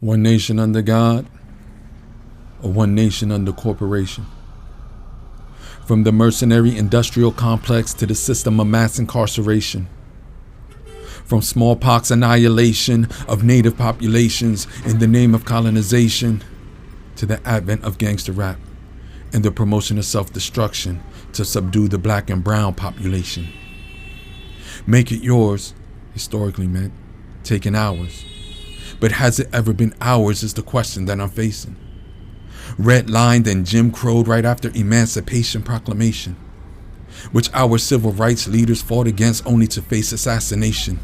One nation under God, or one nation under corporation? From the mercenary industrial complex to the system of mass incarceration. From smallpox annihilation of native populations in the name of colonization to the advent of gangster rap and the promotion of self-destruction to subdue the black and brown population. Make it yours, historically meant taking ours. But has it ever been ours is the question that I'm facing. Redlined and Jim Crowed right after Emancipation Proclamation, which our civil rights leaders fought against only to face assassination.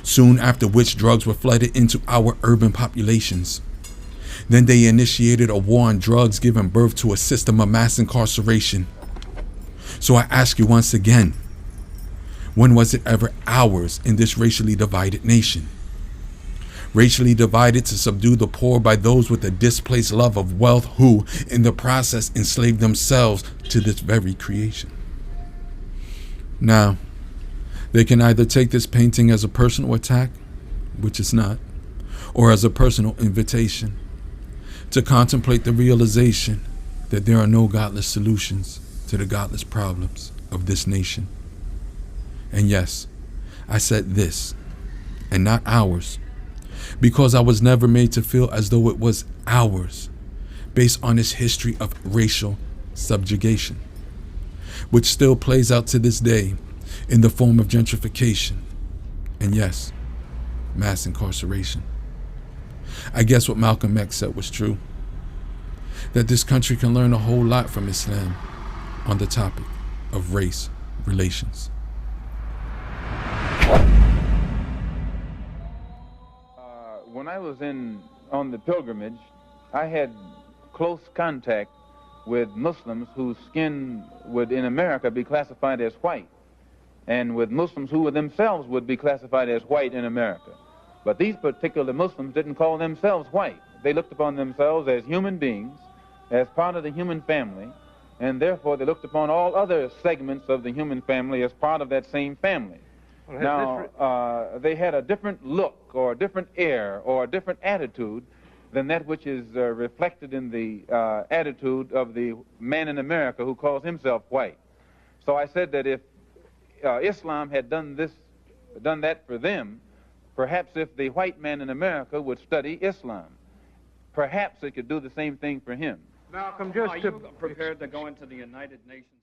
Soon after which drugs were flooded into our urban populations. Then they initiated a war on drugs, giving birth to a system of mass incarceration. So I ask you once again, when was it ever ours in this racially divided nation? Racially divided to subdue the poor by those with a displaced love of wealth who, in the process, enslaved themselves to this very creation. Now, they can either take this painting as a personal attack, which it's not, or as a personal invitation to contemplate the realization that there are no godless solutions to the godless problems of this nation. And yes, I said this, and not ours, because I was never made to feel as though it was ours, based on its history of racial subjugation, which still plays out to this day in the form of gentrification, and yes, mass incarceration. I guess what Malcolm X said was true, that this country can learn a whole lot from Islam on the topic of race relations. When I was on the pilgrimage, I had close contact with Muslims whose skin would in America be classified as white, and with Muslims who themselves would be classified as white in America. But these particular Muslims didn't call themselves white. They looked upon themselves as human beings, as part of the human family, and therefore they looked upon all other segments of the human family as part of that same family. Now, they had a different look or a different air or a different attitude than that which is reflected in the attitude of the man in America who calls himself white. So I said that if Islam had done that for them, perhaps if the white man in America would study Islam, perhaps it could do the same thing for him. Malcolm, are you prepared to go into the United Nations?